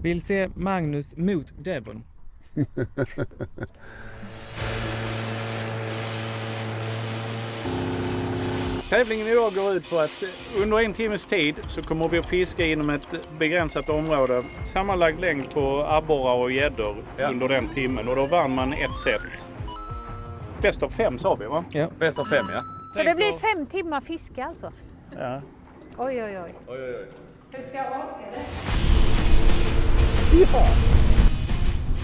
Vill se Magnus mot Devon. Tävlingen idag går ut på att under en timmes tid så kommer vi att fiska inom ett begränsat område. Sammanlagd längd på abborrar och gäddor under den timmen. Och då vann man ett set. Bäst av 5 sa vi, va? Ja. Bäst av 5, ja. Så det blir 5 timmar fiske alltså? Ja. Oj, oj, oj. Oj, oj, oj. Hur ska jag orka det? Ja.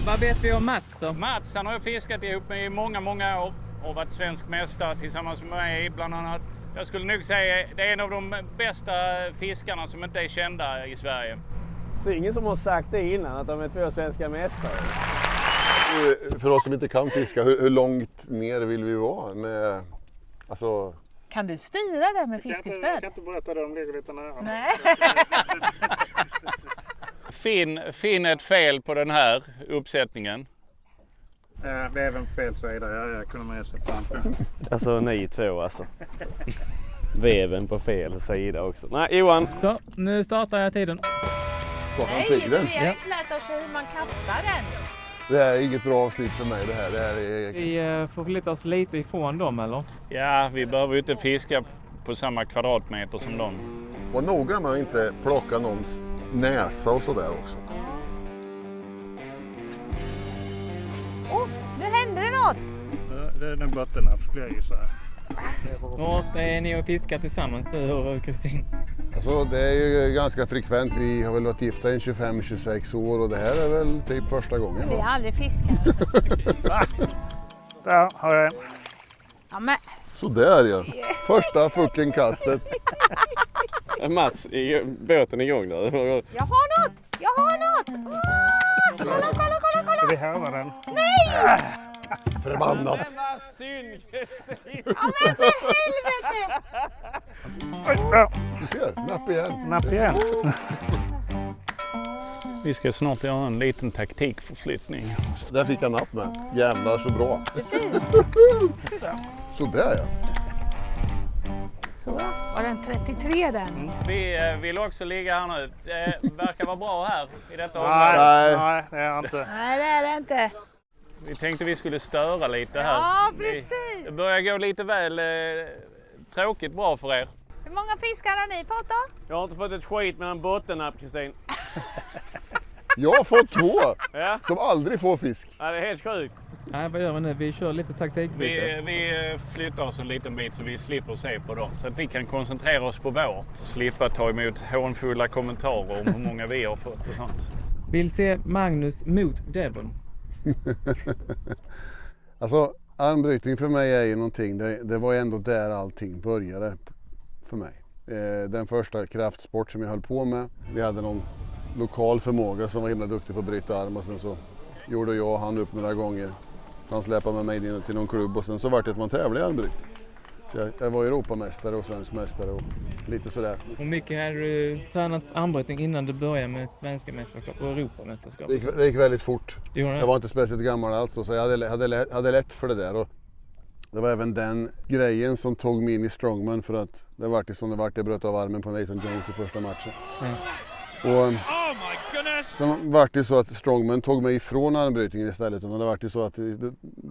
Vad vet vi om Mats då? Mats, han har fiskat ihop med i många år och varit svensk mästare tillsammans med mig bland annat. Jag skulle nog säga det är en av de bästa fiskarna som inte är kända i Sverige. Det är ingen som har sagt det innan, att de är 2 svenska mästare. För oss som inte kan fiska, hur långt ner vill vi vara? Med, alltså... Kan du styra det med fiskespöd? Jag kan inte berätta det, de ligger lite nära. Nej. Finn ett fel på den här uppsättningen. Det är även fel sida, jag kunde med sig framför. Alltså ni 2 alltså. Veven på fel sida också. Nej, Johan. Så, nu startar jag tiden. Så han Nej, fick vi den. har inte lärt oss hur man kastar den. Det här är inget bra avsnitt för mig det här. Det här är... Vi får flytta oss lite ifrån dem, eller? Ja, vi behöver ju inte fiska på samma kvadratmeter som dem. Var noga med att inte plocka någons näsa och sådär också. Nu händer det något. Det är en bottennapp skulle jag gissa. Hur ofta är ni och fiskar tillsammans, du och Kristin? Alltså det är ju ganska frekvent. Vi har väl varit gifta i 25-26 år och det här är väl typ första gången. Vi har aldrig fiskat. Där har jag en. Ja, men. Sådär ja. Första fucking kastet. Mats, båten är igång där. Jag har något! Jag har något! Kolla! Ska vi höra den? Nej! Förbannat. Synd! Ja, men för helvete! Oj, ja. Du ser, napp igen. Napp igen. Vi ska snart göra en liten taktikförflyttning. Där fick jag napp med. Jävlar så bra. Sådär ja. Så, var den 33 den? Vi vill också ligga här nu. Det verkar vara bra här i detta område. Nej, det är inte. Nej, det är det inte. Vi tänkte vi skulle störa lite här. Ja, precis. Det börjar gå lite väl tråkigt bra för er. Hur många fiskar har ni fått då? Jag har inte fått ett skit med en bottennapp, Kristin. Jag har fått 2 Ja, som aldrig får fisk. ja, det är helt sjukt. Nej, vad gör vi nu? Vi kör lite taktikbyte. Vi flyttar oss en liten bit så vi slipper se på dem. Så att vi kan koncentrera oss på vårt. Slippa ta emot hånfulla kommentarer om hur många vi har fått och sånt. Vill se Magnus mot Devon. Alltså armbrytning för mig är ju någonting. Det var ändå där allting började för mig. Den första kraftsport som jag höll på med. Vi hade någon lokal förmåga som var himla duktig på att bryta arm och sen så gjorde jag och han upp några gånger. Han släpade med mig in till någon klubb och sen så var det att man tävlade i armbrytning. Så jag var Europamästare och svensk mästare och lite sådär. Hur mycket hade du tränat armbrytning innan du började med svenska mästerskap och Europamästerskap? Det gick väldigt fort. Gjorde det? Jag var inte speciellt gammal alls så jag hade lätt för det där. Och det var även den grejen som tog mig in i strongman för att det var som det var. Jag bröt av armen på Nathan Jones i första matchen. Och sen var det så att strongman tog mig ifrån armbrytningen istället. Och det var det så att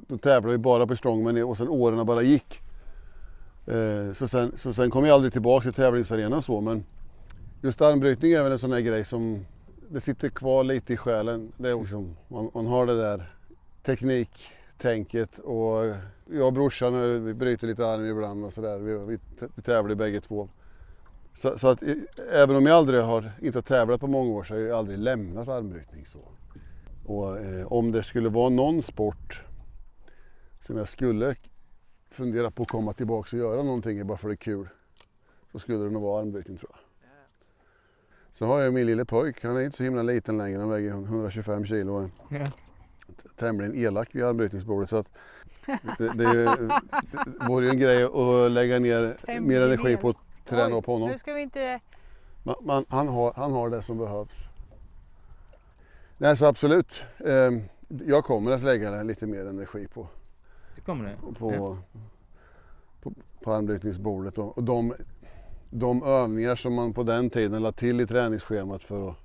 då tävlade vi bara på strongman och sen åren bara gick. Så sen kom jag aldrig tillbaka till tävlingsarenan så, men just armbrytning är väl en sån här grej som det sitter kvar lite i själen. Det är liksom, man har det där tekniktänket och jag och brorsan vi bryter lite arm ibland och sådär. Vi tävlar bägge två. Så att även om jag inte har tävlat på många år så har jag aldrig lämnat armbrytning så. Och om det skulle vara någon sport som jag skulle fundera på att komma tillbaka och göra någonting bara för det är kul så skulle det nog vara armbrytning tror jag. Så har jag min lille pojk, han är inte så himla liten längre, han väger 125 kilo. Ja. Tämligen elak vid armbrytningsbordet så att det vore ju en grej att lägga ner mer energi på att träna upp honom. Nu ska vi inte... Han har det som behövs. Nej så absolut, jag kommer att lägga lite mer energi på. Det kommer det? På armbrytningsbordet och de övningar som man på den tiden lade till i träningsschemat för att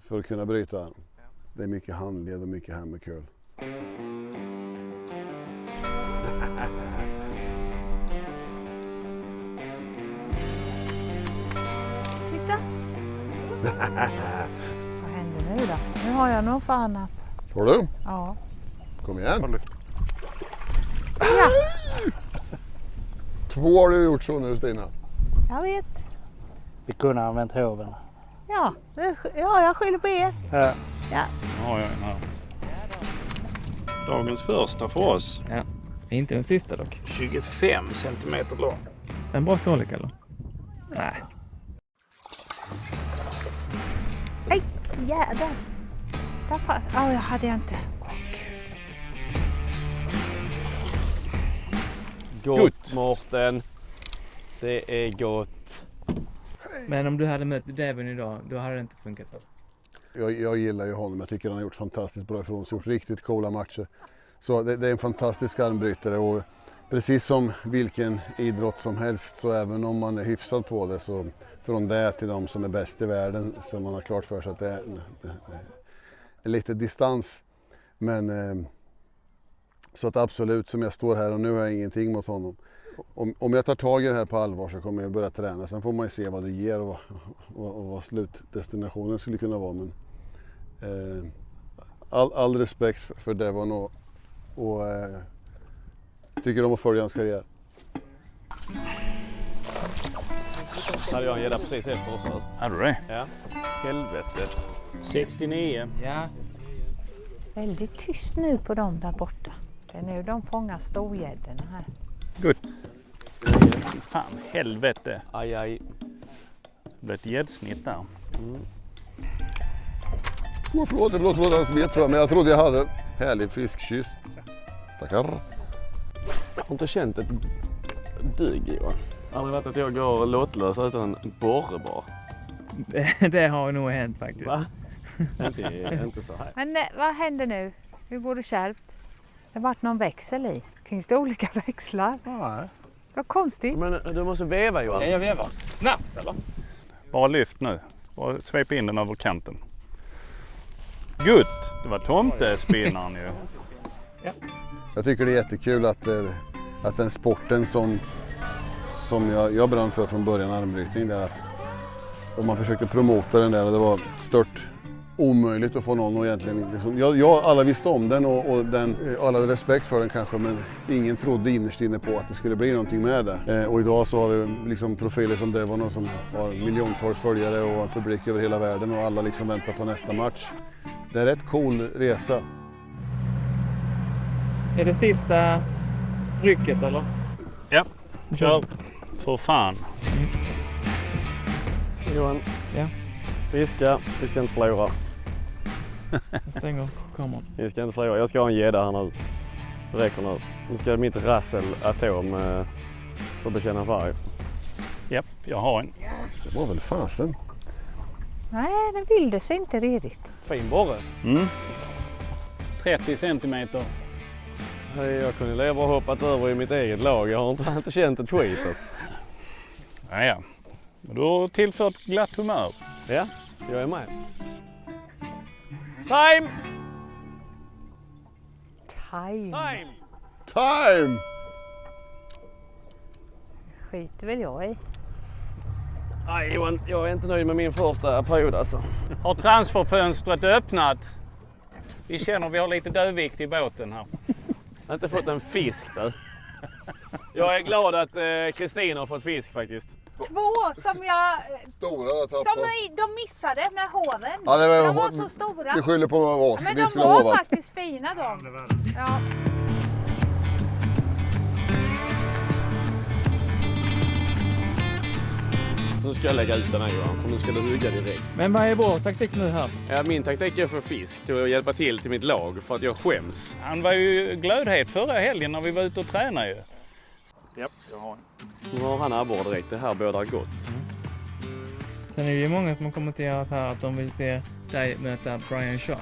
för att kunna bryta den. Det är mycket handled och mycket hammerkurl. Titta. Vad händer nu då? Nu har jag nog fan. Har du? Ja. Kom igen. Ja, 2 har du gjort så nu, Stina. jag vet. Vi kunde ha använt hoven. Ja, jag skyller på er. Ja. Ja. Ja, ja. Dagens första för oss. Ja. Inte den sista dock. 25 centimeter lång. En bra storlek eller? Nej. Nej, jädrar. Där fanns... jag hade jag inte. Gott Mårten. Det är gott. Men om du hade mött Devon idag, då hade det inte funkat så. Jag gillar ju honom. Jag tycker han har gjort fantastiskt bra ifrån sig. Gjort riktigt coola matcher. Så det är en fantastisk armbrytare och precis som vilken idrott som helst så även om man är hyfsad på det så från det till de som är bäst i världen så man har klart för sig att det är lite distans. Men så att absolut som jag står här och nu har jag ingenting mot honom. Om jag tar tag i det här på allvar så kommer jag börja träna. Sen får man ju se vad det ger och vad slutdestinationen skulle kunna vara. Men, all respekt för Devon och tycker om att följa hans karriär. Hade jag en gädda precis efter också. Hade du det? Ja. Helvete. 69. Ja. Väldigt tyst nu på dem där borta. Det är nu de fångar storgäddorna här. Gott. Fan, helvete. Aj, aj. Det blev ett gäddsnitt där. Förlåt, han smet för mig. Jag trodde jag hade härlig fiskkyss. Tackar. Jag har inte känt ett dyg Johan. Aldrig varit att jag går låtlös utan en borre bara. Det har nog hänt faktiskt. Va? inte så här. Men vad händer nu? Hur går det kärvt? Det har varit någon växel i. Finns det olika växlar? Nej. Vad konstigt. Men du måste veva Johan. Jag vevar. Snabbt eller? Bara lyft nu. Bara svepa in den över kanten. Gott! Det var tomtespinnaren ju. Jag tycker det är jättekul att den sporten som jag brann för från början, armbrytning, där och man försökte promota den där och det var stört omöjligt att få någon och egentligen liksom, alla visste om den och alla hade respekt för den kanske, men ingen trodde innerst inne på att det skulle bli någonting med det. Och idag så har vi liksom profiler som Devon som har miljontals följare och publik över hela världen och alla liksom väntar på nästa match. Det är en rätt cool resa. Är det sista rycket eller? Ja, kör. För fan. Johan. Ja. Fiska. Vi ska inte förlora. Jag stänger kameran. Vi ska inte förlora. Jag ska ha en gädda här nu. Det räcker nu. Nu ska mitt rasselatom få bekänna färg. Ja, jag har en. Det var väl fasen. Nej, den vilde sig inte redigt. Fin borre. 30 centimeter. Jag kunde leva och hoppat över i mitt eget lag. Jag har inte känt ett skit alltså. Ja. Men du har tillfört glatt humör. Ja, jag är med. Time! Time. Time! Skiter väl jag i. Nej Johan, jag är inte nöjd med min första period alltså. Har transferfönstret öppnat? Vi känner vi har lite dödvikt i båten här. Jag har inte fått en fisk där. Jag är glad att Kristina har fått fisk faktiskt. 2 som jag... Stora tappar. Som de missade med hoven. Ja, de var så stora. Vi skyller på oss. Men vi de skulle var hova. faktiskt fina de. Ja. Nu ska jag lägga ut den här Johan, för nu ska du hugga direkt. Men vad är vår taktik nu här? Ja, min taktik är för fisk, till att hjälpa till mitt lag för att jag skäms. Han var ju glödhet förra helgen när vi var ute och tränade ju. Ja, jag har en. Nu har han abborre direkt, det här bådar gott. Sen är det ju många som har kommenterat här att de vill se dig möta Brian Shaw.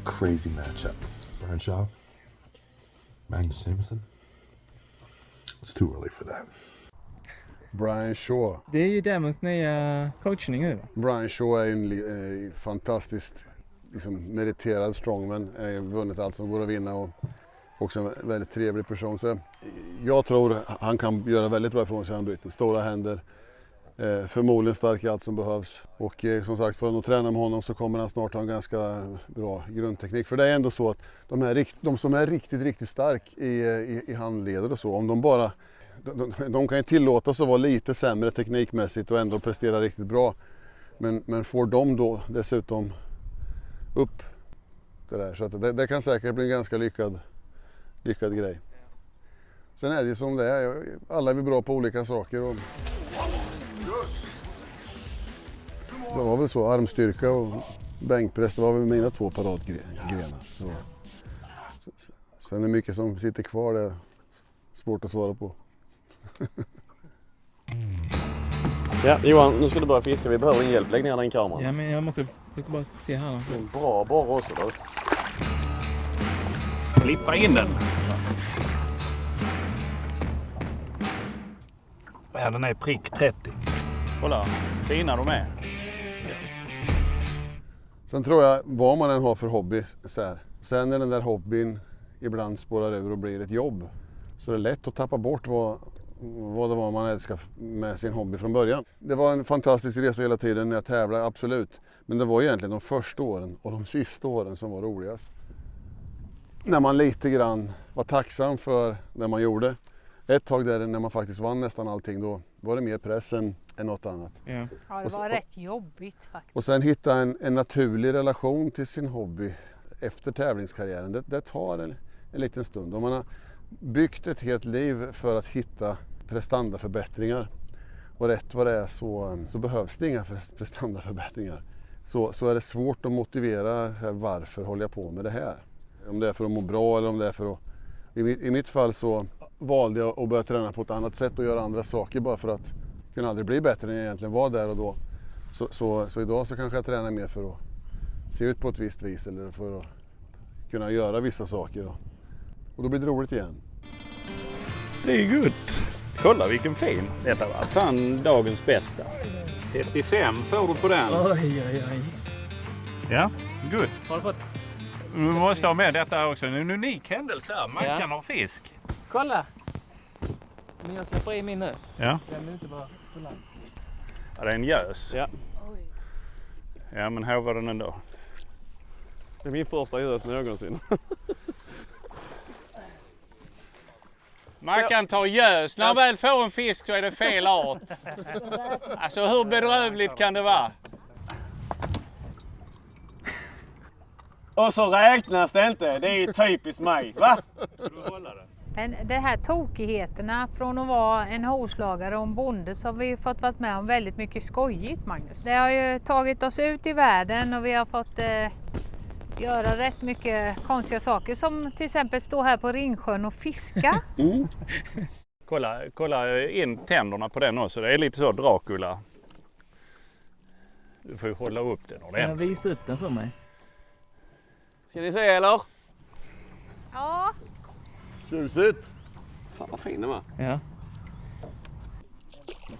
Crazy matchup. Brian Shaw, Magnus Samuelsson. It's too early for that. Brian Shaw. Det är ju Demons nya coachning nu. Brian Shaw är ju en fantastiskt liksom, meriterad strongman. Han har vunnit allt som går att vinna och också en väldigt trevlig person. Så jag tror han kan göra väldigt bra ifrån sig armbrytning. Stora händer, förmodligen stark i allt som behövs. Och som sagt, för att träna med honom så kommer han snart ha en ganska bra grundteknik. För det är ändå så att de som är riktigt stark i handleder och så, om de bara... De kan ju tillåta sig att vara lite sämre teknikmässigt och ändå prestera riktigt bra. Men får de då dessutom upp det där. Så att det kan säkert bli en ganska lyckad grej. Sen är det ju som det är. Alla är vi bra på olika saker. Och det var väl så. Armstyrka och bänkpress, det var väl mina 2 paradgrenar. Sen är det mycket som sitter kvar, det är svårt att svara på. Ja, Johan, nu ska du börja fiska. Vi behöver din hjälp. Lägg ner den kameran. Ja, men jag ska bara se här. Det är en bra borr också då. Klippa in den. Ja, den är prick 30. Kolla, fina de är. Sen tror jag, vad man än har för hobby, så här. Sen när den där hobbyn ibland spårar över och blir ett jobb, så är det lätt att tappa bort vad det var man älskade med sin hobby från början. Det var en fantastisk resa hela tiden när jag tävlade, absolut. Men det var egentligen de första åren och de sista åren som var roligast. När man lite grann var tacksam för det man gjorde. Ett tag där när man faktiskt vann nästan allting, då var det mer press än något annat. Ja. Ja, det var rätt jobbigt faktiskt. Och sen hitta en naturlig relation till sin hobby efter tävlingskarriären. Det tar en liten stund. Om man har byggt ett helt liv för att hitta prestandaförbättringar och rätt vad det är så behövs det inga prestandaförbättringar. Så är det svårt att motivera varför håller jag på med det här. Om det är för att må bra eller om det är för att... I mitt fall så valde jag att börja träna på ett annat sätt och göra andra saker bara för att kunna aldrig bli bättre än jag egentligen var där och då. Så idag så kanske jag tränar mer för att se ut på ett visst vis eller för att kunna göra vissa saker. Och då blir det roligt igen. Det är gott. Kolla vilken fin. Detta var fan dagens bästa. 35 får du på den. Oj. Ja, gott. Har du fått? Vi måste ha med detta också. En unik händelse här. Man Ja. kan ha fisk. Kolla! Men jag släpper i min nu. Ja. Den är inte bara på land. Ja, det är en gös. Ja. Ja, men här var den ändå. Det är min första gös någonsin. Man kan ta gös. När man väl får en fisk så är det fel art. Alltså hur bedrövligt kan det vara? Och så räknas det inte. Det är ju typiskt mig, va? Ska du hålla det? Men de här tokigheterna från att vara en hovslagare och en bonde så har vi fått varit med om väldigt mycket skojigt, Magnus. Det har ju tagit oss ut i världen och vi har fått göra rätt mycket konstiga saker som till exempel stå här på Ringsjön och fiska. Kolla in tänderna på den också. Det är lite så Dracula. Du får ju hålla upp den ordentligt. Visa upp den för mig. Ska ni se eller? Ja. Tjusigt! Fan vad fin den var. Ja.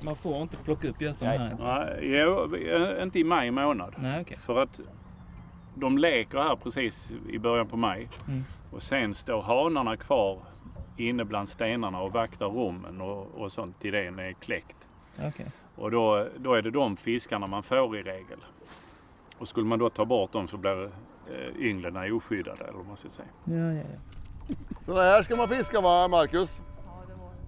Man får inte plocka upp gösen här. Nej, inte i maj månad. Nej, okej. För att de leker här precis i början på maj. Mm. Och sen står hanarna kvar inne bland stenarna och vaktar rummen och sånt till den är kläckt. Okej. Och då är det de fiskarna man får i regel. Och skulle man då ta bort dem så blir ynglarna oskyddade eller vad man ska säga. Ja. Så här ska man fiska, va, Marcus?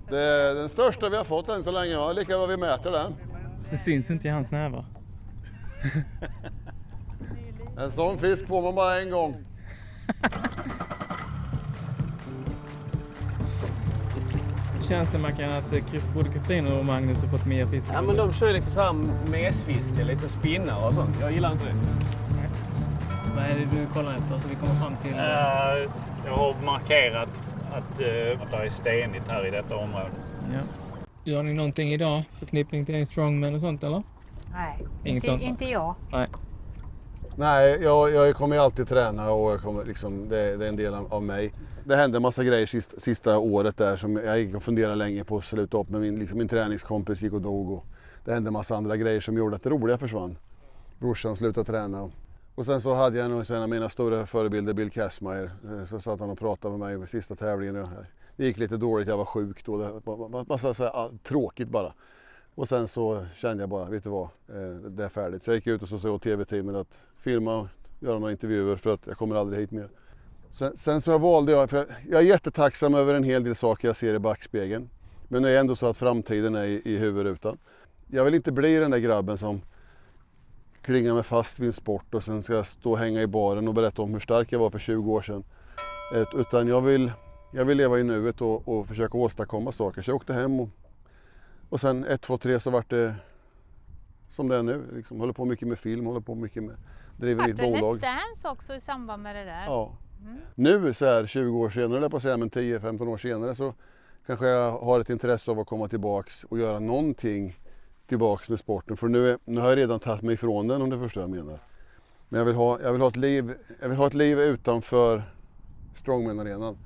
Det är den största vi har fått än så länge, va? Lika bra vi mäter den. Det syns inte i hans nävar. En sån fisk får man bara en gång. Känns det Mackan att både Kristina och Magnus har fått mer fisk? Ja men de kör lite såhär mesfiske, lite spinnar och sånt. Jag gillar inte det. Vad är det du kollar efter så vi kommer fram till? Jag har markerat att det är stenigt här i detta område. Ja. Gör ni någonting idag? Förknippning till en strongman och sånt eller? Nej, Inget sånt, va? inte jag. Nej. Nej, jag kommer alltid träna och jag kommer liksom, det är en del av mig. Det hände en massa grejer sista året där som jag gick och funderade länge på att sluta upp med min träningskompis gick och dog. Och det hände en massa andra grejer som gjorde att det roliga försvann. Brorsan slutade träna. Och sen så hade jag en av mina stora förebilder, Bill Kazmaier. Så satt han och pratade med mig i sista tävlingen. Det gick lite dåligt, jag var sjuk då. Det var massa så här, tråkigt bara. Och sen så kände jag bara, vet du vad, det är färdigt. Så jag gick ut och så sa åt tv-teamet att filma och göra några intervjuer för att jag kommer aldrig hit mer. Sen så valde jag, för jag är jättetacksam över en hel del saker jag ser i backspegeln. Men det är ändå så att framtiden är i huvudrutan. Jag vill inte bli den där grabben som klingar mig fast vid en sport och sen ska jag stå och hänga i baren och berätta om hur stark jag var för 20 år sedan. Utan jag vill leva i nuet och försöka åstadkomma saker. Så jag åkte hem och sen 1, 2, 3 så vart det som det är nu. Liksom, håller på mycket med film, håller på mycket med driver mitt bolag. Let's Dance också i samband med det där. Ja. Nu så här 20 år senare, eller på att säga, men 10-15 år senare så kanske jag har ett intresse av att komma tillbaks och göra någonting tillbaks med sporten. För nu har jag redan tagit mig ifrån den, om du förstår vad jag menar. Men jag vill ha ett liv utanför Strongman-arenan.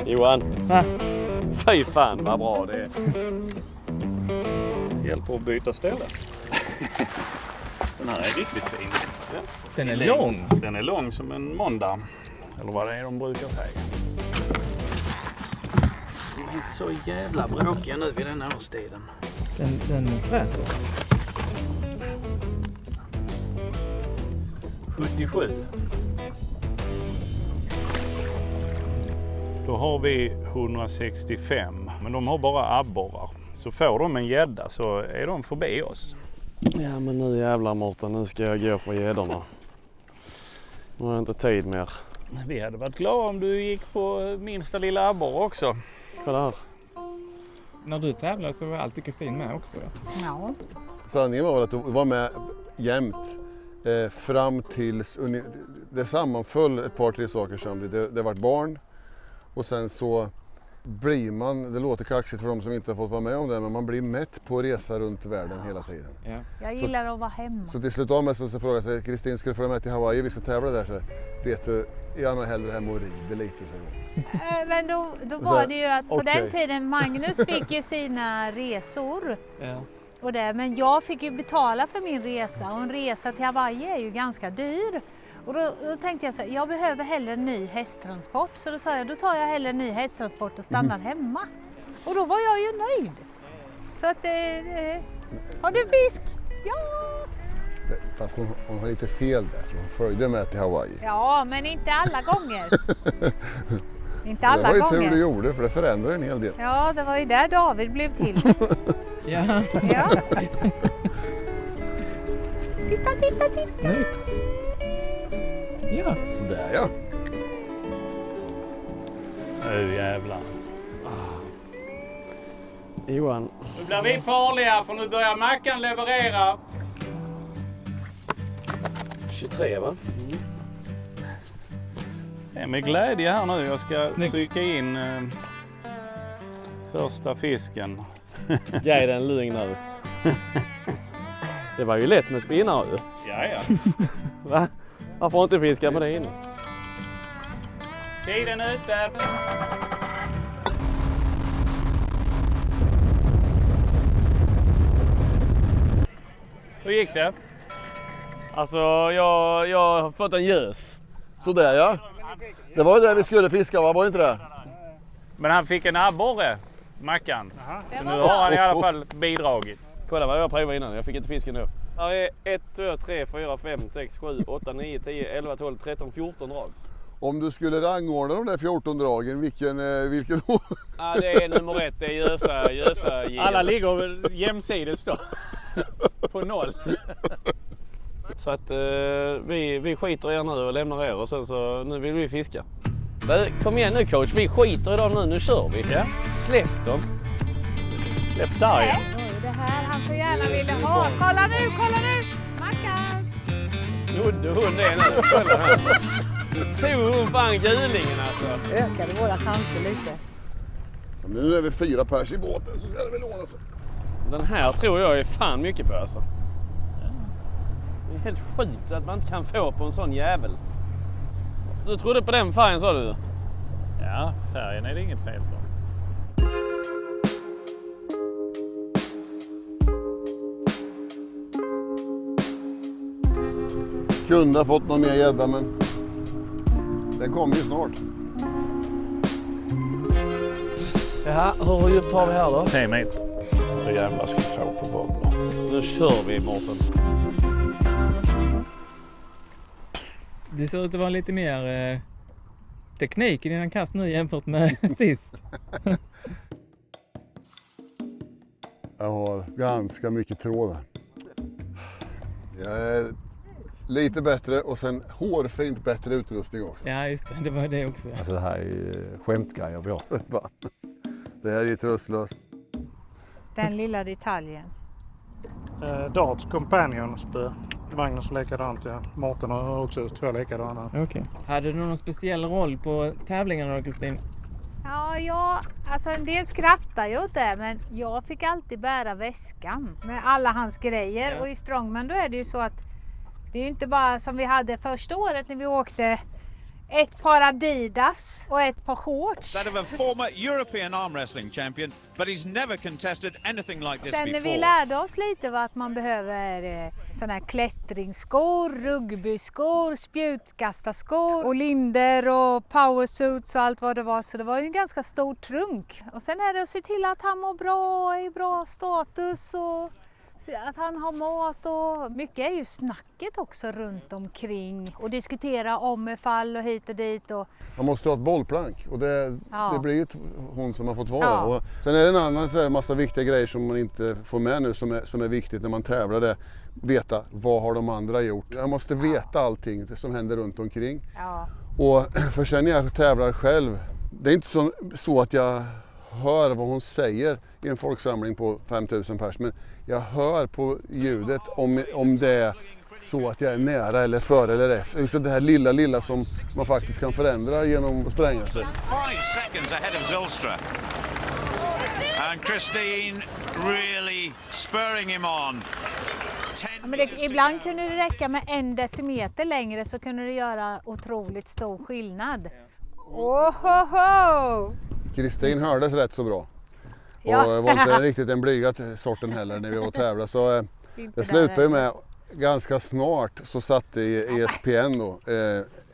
Johan, fy fan vad bra det är. Hjälper att byta ställe. Den här är riktigt fin. Ja. Den är lång. Den är lång som en måndag. Eller vad det är de brukar säga. De är så jävla bråkiga nu vid den här årstiden. Den fräser. 77. Då har vi 165. Men de har bara abborrar. Så får de en gädda så är de förbi oss. Ja men nu jävlar Mårten, nu ska jag gå för gäddorna. Nu har jag inte tid mer. Vi hade varit glada om du gick på minsta lilla abborre också. Kolla här. När du tävlar så var alltid Kristin med också. Ja. Sanningen var att du var med jämt fram tills det sammanföll ett par, 3 saker samtidigt. Det var barn och sen så blir man, det låter kaxigt för de som inte har fått vara med om det, men man blir mätt på resa runt världen hela tiden. Ja. Jag gillar att vara hemma. Så till slut av mig så frågade jag sig, Kristin, ska du följa med till Hawaii? Vi ska tävla där. Så vet du, jag är nog hellre hemma och rider lite. Så. Men då var det ju att på okej. den tiden Magnus fick ju sina resor. Ja. Och det, men jag fick ju betala för min resa och en resa till Hawaii är ju ganska dyr. Och då tänkte jag så här, jag behöver hellre en ny hästtransport. Så då sa jag, då tar jag hellre en ny hästtransport och stannar hemma. Och då var jag ju nöjd. Så att, har du fisk? Ja! Fast hon har lite fel där, för hon följde med till Hawaii. Ja, men inte alla gånger. Inte alla gånger. Det var gånger. ju tur du gjorde, för det förändrade en hel del. Ja, det var ju där David blev till. Ja. Ja. Titta. Ja. Sådär ja. Nu jävlar. Johan. Nu blir vi farliga för nu börjar Mackan leverera. 23 va? Det är med glädje här nu. Jag ska trycka in första fisken. Ge den lugn nu. Det var ju lätt med spinnare ju. Ja. Va? Varför inte fiska med det inne? Tiden är ute. Hur gick det? Alltså jag har fått en gös. Sådär ja. Det var ju det vi skulle fiska, va? Var det inte det? Men han fick en abborre, Mackan. Så nu har han i alla fall bidragit. Kolla vad jag provade innan, jag fick inte fisken då. Här är 1, 2, 3, 4, 5, 6, 7, 8, 9, 10, 11, 12, 13, 14 drag. Om du skulle rangordna de där 14 dragen, vilken Ja, det är nummer 1, det är Gösa J. Alla ligger väl jämsides då. På 0. Så att vi skiter er nu och lämnar er och sen så nu vill vi fiska. Kom igen nu coach, vi skiter i dem nu kör vi. Ja. Släpp dem. Släpp sargen. Det här han så gärna ville ha. Kolla nu! Mackan! Snodde hon det nu? Kolla här. Tog hon fan gulingen alltså. Ökade våra chanser lite. Nu är vi 4 pers i båten så ska det väl ordna sig. Den här tror jag är fan mycket på alltså. Det är helt sjukt att man inte kan få på en sån jävel. Du trodde på den färgen sa du? Ja, färgen är det inget fel på. Kunde ha fått någon mer gädda men den kommer ju snart. Ja, hur djupt har vi här då? 3 meter. Då jävlar ska vi få på bobblar. Nu kör vi Mårten. Det ser ut att vara lite mer teknik i dina kast nu jämfört med sist. Jag har ganska mycket tråd här. Jag är lite bättre och sen hårfint bättre utrustning också. Ja just det var det också. Alltså det här är ju skämtgrejer vi har. Det här är ju tröstlöst. Den lilla detaljen. Darts companion spö. Magnus likadant, ja. Mårten har också 2 likadana. Okej. Hade du någon speciell roll på tävlingarna då, Kristin? Ja, alltså en del skrattar ju åt det, men jag fick alltid bära väskan med alla hans grejer. Ja. Och i Strongman då är det ju så att det är ju inte bara som vi hade första året när vi åkte ett par Adidas och ett par shorts. That of a former European arm wrestling champion, but he's never contested anything like this Sen när before. vi lärde oss lite vad att man behöver såna här klättringsskor, rugbyskor, spjutkastarskor och linder och powersuits och allt vad det var. Så det var ju en ganska stor trunk. Och sen är det att se till att han mår bra, är i bra status och att han har mat och mycket är ju snacket också runt omkring och diskutera om fall och hit och dit. Och Man måste ha ett bollplank och det blir ju hon som har fått vara. Ja. Och sen är det en annan så här, massa viktiga grejer som man inte får med nu som är viktigt när man tävlar. Det veta vad har de andra gjort. Jag måste veta allting som händer runt omkring. ja. Och för sen när jag tävlar själv, det är inte så att jag hör vad hon säger i en folksamling på 5000 pers, men jag hör på ljudet om det är så att jag är nära eller före eller efter. Så det här lilla som man faktiskt kan förändra genom att spränga sig. 5 seconds ahead of Zylstra. And Christine really spurring him on. Ja, men ibland kunde det räcka med 1 decimeter längre så kunde det göra otroligt stor skillnad. Ohoho! Kristin hördes rätt så bra. Ja. Och var inte riktigt en blygad sorten heller när vi var och tävlade. Så det slutade ju med ganska snart så satte ESPN då,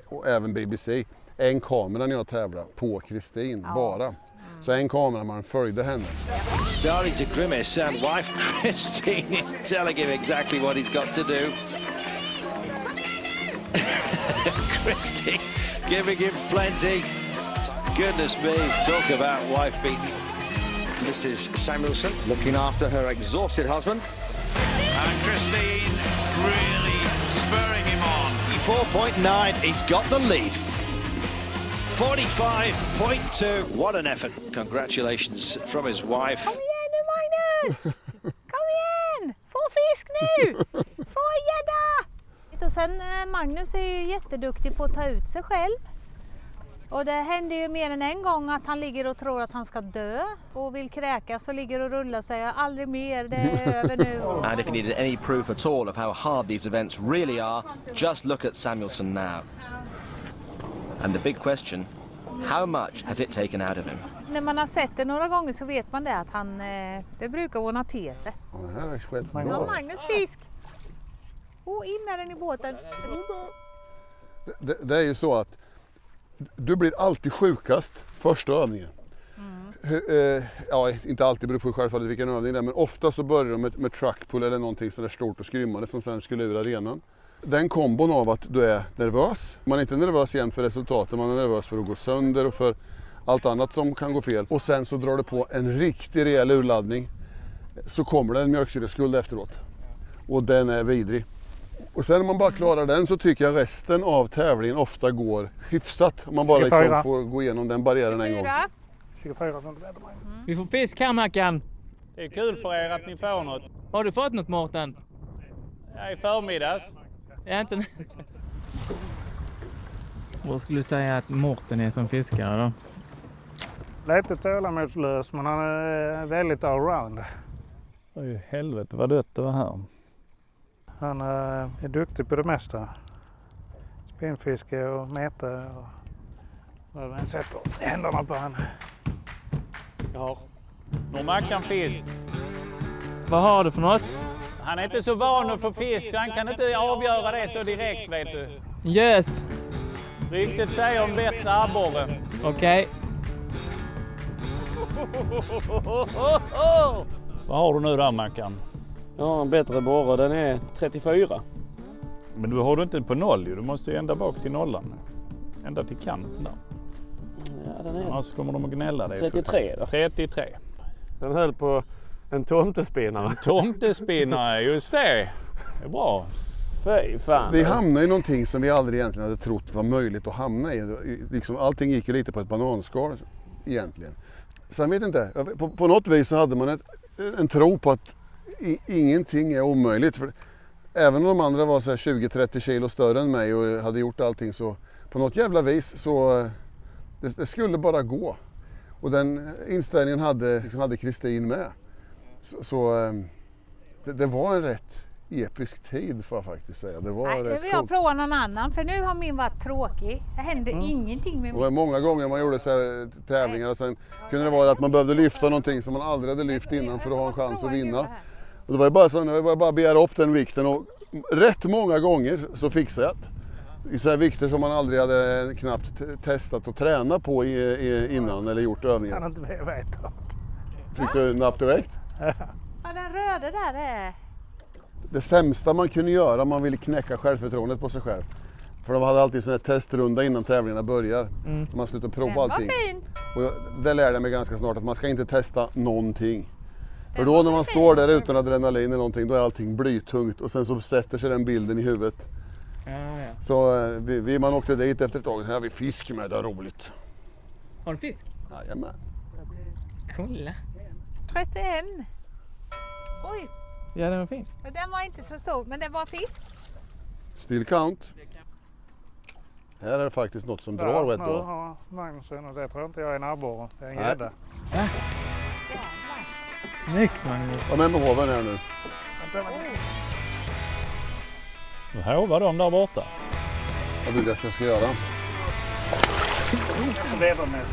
och även BBC en kamera när jag tävlade på Kristin bara. Så en kameraman följde henne. Starting to grimace and wife Christine is telling him exactly what he's got to do. Christine giving him plenty. Goodness me, talk about wife beating. Mrs. Samuelson looking after her exhausted husband. And Christine really spurring him on. 4.9, he's got the lead. 45.2, what an effort. Congratulations from his wife. Kom igen nu Magnus! Kom igen! Få fisk nu! Få gädda! Och sen Magnus är ju jätteduktig på att ta ut sig själv. Och det händer ju mer än en gång att han ligger och tror att han ska dö och vill kräkas och ligger och rullar och säger aldrig mer, det är över nu. And if you needed any proof at all of how hard these events really are, just look at Samuelsson now. And the big question, how much has it taken out of him? När man har sett det några gånger så vet man det att han, det brukar ordna till sig. Det här är skett bra. Ja, Magnus fisk! In med den i båten. Det är ju så att du blir alltid sjukast första övningen. Ja, inte alltid, beror på självfallet vilken övning det är, men ofta så börjar de med truckpull eller någonting sådär stort och skrymmande som sen skulle ur arenan. Den kombon av att du är nervös, man är inte nervös igen för resultatet, man är nervös för att gå sönder och för allt annat som kan gå fel. Och sen så drar du på en riktig rejäl urladdning, så kommer det en mjölksyreskuld efteråt. Och den är vidrig. Och sen när man bara klarar den så tycker jag resten av tävlingen ofta går hyfsat. Om man bara liksom får gå igenom den barriären en gång. 24 centimeter. Vi får fisk här Mackan. Det är kul för er att ni får något. Har du fått något Mårten? Ja, i förmiddags. Jag inte. Vad skulle du säga att Mårten är som fiskare då? Lite tålamodslös, men han är väldigt allround. Det är ju helvete vad dött det var här. Han är duktig på det mesta. Spinnfiske och mete och vad man sätter händerna på han. Ja. Nu Mackan fisk. Vad har du för något? Han är inte så van att få fisk så han kan inte avgöra det så direkt vet du. Yes! Ryktet säger en bättre abborre. Okej. Vad har du nu där Mackan? Ja, en bättre borre. Den är 34. Men du har du inte på noll ju. Du måste ju ända bak till nollan. Ända till kanten där. Ja, den är... Annars kommer de att gnälla dig. 33 då. 33. Den höll på en tomtespinnare. En tomtespinnare, just det. Det är bra. Fy fan. Vi hamnade i någonting som vi aldrig egentligen hade trott var möjligt att hamna i. Liksom, allting gick ju lite på ett bananskal egentligen. Sen vet inte, på något vis så hade man en tro på att ingenting är omöjligt. För även om de andra var så här 20-30 kilo större än mig och hade gjort allting så på något jävla vis så det skulle bara gå. Och den inställningen hade Kristin med. Så det var en rätt episk tid får jag faktiskt säga. Det var nu vill jag prova någon annan för nu har min varit tråkig. Det hände ingenting med mig. Det min. var många gånger man gjorde så här tävlingar och sen kunde det vara att man behövde lyfta någonting som man aldrig hade lyft innan för att ha en chans att vinna. Och det var ju bara så, jag bara begära upp den vikten och rätt många gånger så fixade jag det. I så här vikter som man aldrig hade knappt testat och tränat på innan eller gjort övningar. Kan inte veta. Fick du napp direkt? Ja, den röda där är... Det sämsta man kunde göra om man ville knäcka självförtroendet på sig själv. För de hade alltid en sån här testrunda innan tävlingarna börjar. Man slutar prova allting. Och det lärde jag mig ganska snart att man ska inte testa någonting. För då när man står där utan adrenalin eller någonting då är allting blytungt och sen så sätter sig den bilden i huvudet. Ja. Så man åkte dit efter ett tag. Här har vi fisk med, det är roligt. Har du fisk? Jajamän. Kolla. 31. Oj. Ja, den var fin. Den var inte så stor, men det var fisk. Still count. Här är det faktiskt något som drar rätt bra. Ja, Magnusson och det tror inte jag är en abborre. Det är en gädda. Ja. Snyggt Magnus. Var med hoven här nu. Nu hovar de där borta. Vad vill jag ska göra? Lever med.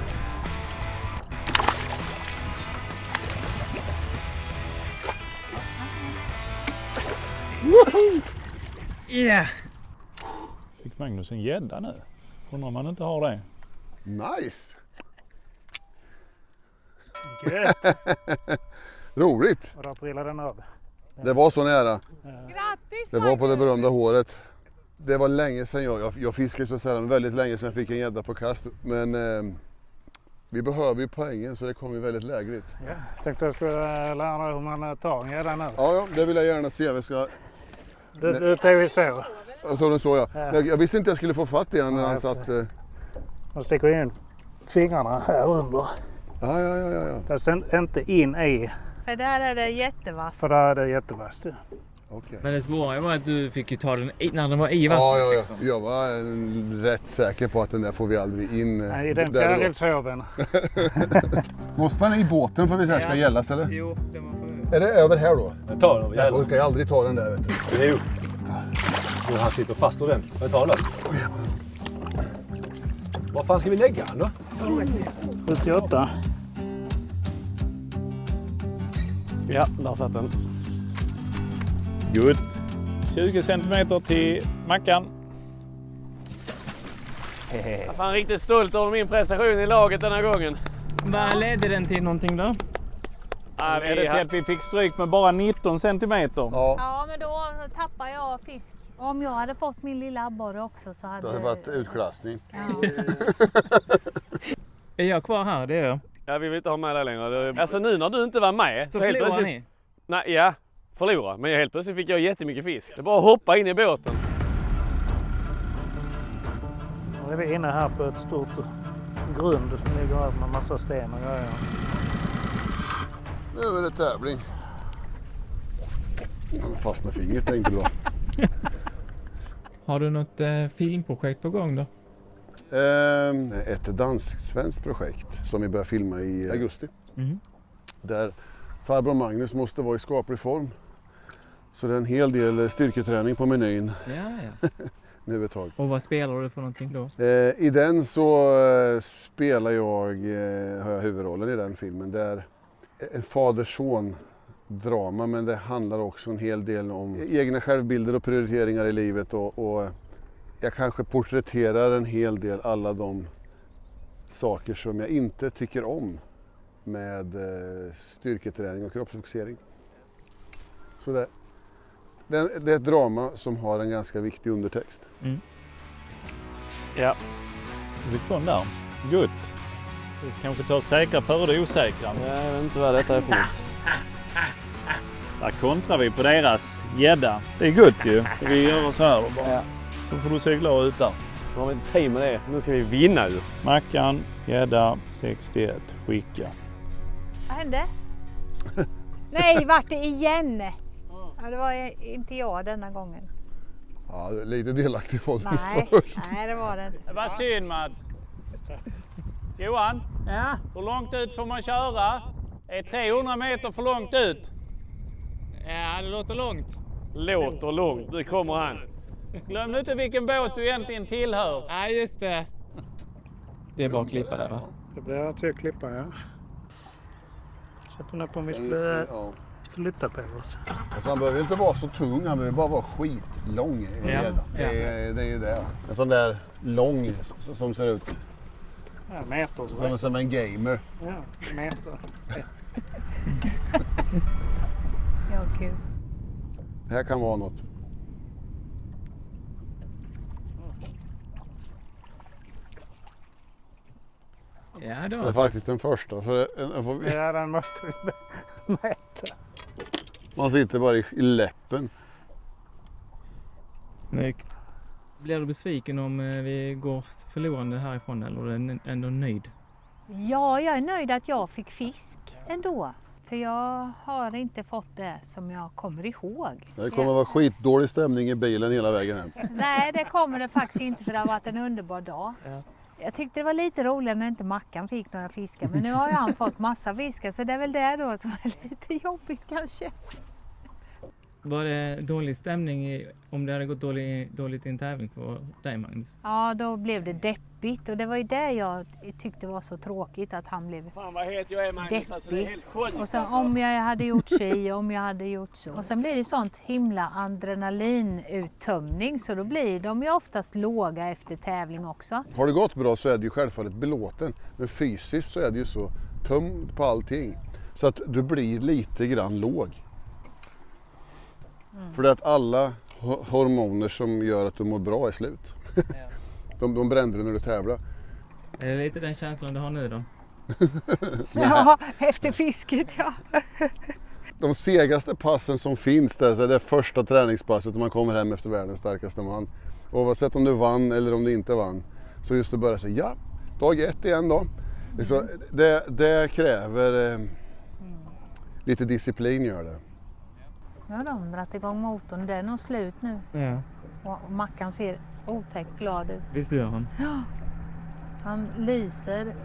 Yeah. Fick Magnus en gädda nu? Undrar om man inte har det. Nice! Gött! Roligt! Och där trillade den av. Det var så nära. Grattis! Det var på det berömda håret. Det var länge sedan jag fiskade så sällan, väldigt länge sedan jag fick en gädda på kast. Men vi behöver ju poängen så det kommer ju väldigt lägligt. Ja. Tänkte jag skulle lära dig hur man tar en gädda nu. Ja, det vill jag gärna se. Vi ska... Du tog ju så. Jag tror det så ja. Jag visste inte jag skulle få fatt i den när han satt... Man sticker in fingrarna här under. Ja. Fast inte in i. För där är det jättevast. För där är det jättevast. Okay. Men det svåra var att du fick ju ta den när den var i vattnet. Ja. Liksom. Jag var rätt säker på att den där får vi aldrig in. Nej, i den fjärilshoven. Måste man i båten för att det här ska gällas eller? Jo, det var för... Är det över här då? Jag tar den. Jag orkar ju aldrig ta den där vet du. Jo. Och han sitter fast ordentligt. Jag tar den. Var fan ska vi lägga den då? 78. Ja, där satt den. Good. 20 centimeter till Mackan. Jag är fan riktigt stolt över min prestation i laget den här gången. Vad ledde den till någonting då? Är det till att vi fick stryk med bara 19 centimeter? Ja, men då tappar jag fisk. Om jag hade fått min lilla abborre också så hade... Det hade varit utklassning. Ja. Är jag kvar här? Det är jag. Ja, vi vill inte ha med dig längre. Alltså nu när du inte var med så helt plötsligt... ni? Nej, ja, förlora. Men helt plötsligt fick jag jättemycket fisk. Det är bara att hoppa in i båten. Nu är vi inne här på ett stort grund som ligger här med massa sten och grejer. Nu är det tävling. Fastnar fingret tänkte du då. Har du något filmprojekt på gång då? Ett dansk-svenskt projekt som vi börjar filma i augusti. Mm. Där farbror Magnus måste vara i skaplig form. Så det är en hel del styrketräning på menyn. Ja. Nu ett tag. Och vad spelar du för någonting då? I den så spelar har jag huvudrollen i den filmen. Det är en fader-son drama, men det handlar också en hel del om egna självbilder och prioriteringar i livet. Och jag kanske porträtterar en hel del alla de saker som jag inte tycker om med styrketräning och kroppsfokusering. Så det är ett drama som har en ganska viktig undertext. Mm. Ja, vi fick på den där. Gott. Vi kanske tar säkra före det osäkra. Jag vet inte vad detta är för något. Där kontrar vi på deras gädda. Det är gott ju. Vi gör så här då bara. Ja. Så får du se glad ut där. Nu har vi inte tid med det. Nu ska vi vinna ju. Mackan, gädda, 61, skicka. Vad hände? Nej, vart det igen? Ja, det var inte jag denna gången. Ja, lite delaktig var det Nej, först. nej, det var det inte. Det var synd, Mats. Johan, Ja. hur långt ut får man köra? Är 300 meter för långt ut? Ja, det låter långt. Låter långt. Nu kommer han. Glöm inte vilken båt du egentligen tillhör. Ja, just det. Det är bara att klippa där, va? Det blir till att klippa, ja. Så jag funderar på om vi skulle flytta på oss. Alltså han behöver inte vara så tung, han behöver bara vara skitlång. Ja. Det är ju det. En sån där lång som ser ut Ja, meter. som en gamer. Ja, meter. Ja, kul. Det här kan vara något. Ja, Det är faktiskt den första. Så Ja, den måste vi mäta. man sitter bara i läppen. Snyggt. Blir du besviken om vi går förlorande härifrån eller är du ändå nöjd? Ja, jag är nöjd att jag fick fisk ändå. För jag har inte fått det som jag kommer ihåg. Det kommer vara skitdålig stämning i bilen hela vägen hem. Nej, det kommer det faktiskt inte för det har varit en underbar dag. Ja. Jag tyckte det var lite roligare när inte Mackan fick några fiskar. Men nu har han fått massa fiskar så det är väl det då som är lite jobbigt kanske. Var det dålig stämning om det hade gått dåligt i en tävling för dig, Magnus? Ja, då blev det deppigt och det var ju det jag tyckte var så tråkigt att han blev Fan vad het jag är, Magnus. deppig. Alltså, det är helt sjukt. Och så om jag hade gjort si, om jag hade gjort så. Och sen blir det sånt himla adrenalinuttömning så då blir de ju oftast låga efter tävling också. Har det gått bra så är det ju självfallet belåten. Men fysiskt så är det ju så tömd på allting. Så att du blir lite grann låg. För det att alla hormoner som gör att du mår bra är slut. De brände du när du tävlar. Är det lite den känslan du har nu då? Ja, efter fisket ja. De segaste passen som finns där så är det första träningspasset när man kommer hem efter världens starkaste man. Oavsett om du vann eller om du inte vann. Så just att börja säga ja, dag 1 igen då. Så det kräver lite disciplin gör det. Nu har de dragit igång motorn, det är nog slut nu. Ja. Och Mackan ser otäckt glad ut. Visst gör han? Ja, han lyser.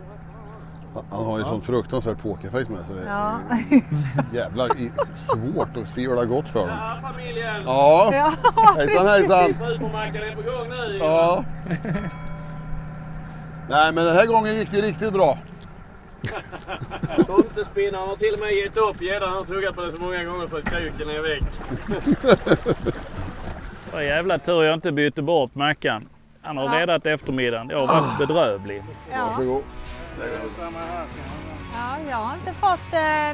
Han har ju sånt fruktansvärt pokerface med så det Ja. är jävlar svårt att se hur det har gått för dem. Ja, familjen! Ja, Ja, hejsan hejsan! Supermarknaden är på gång nu. Ja. Nej men den här gången gick det riktigt bra. Tomtespinnaren har till och med gett upp. Gäddan har tuggat på det så många gånger så att kruken är väck. Det var jävla tur jag inte bytte bort Mackan. Han har räddat eftermiddagen. Jag har varit bedrövlig. Ja. Varsågod. Ja, jag har inte fått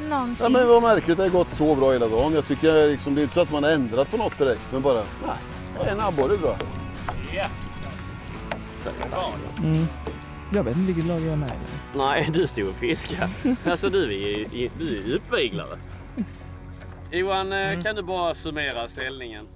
någonting. Ja, men vad märkligt, det har gått så bra hela dagen. Jag tycker liksom, det är inte så att man har ändrat på något direkt. Men bara, nej, en abborre är bra. Ja. Mm. Jag vet inte vilket lag jag är med i. Nej, du stod och fiskade. Alltså du är uppviglare. Johan, kan du bara summera ställningen?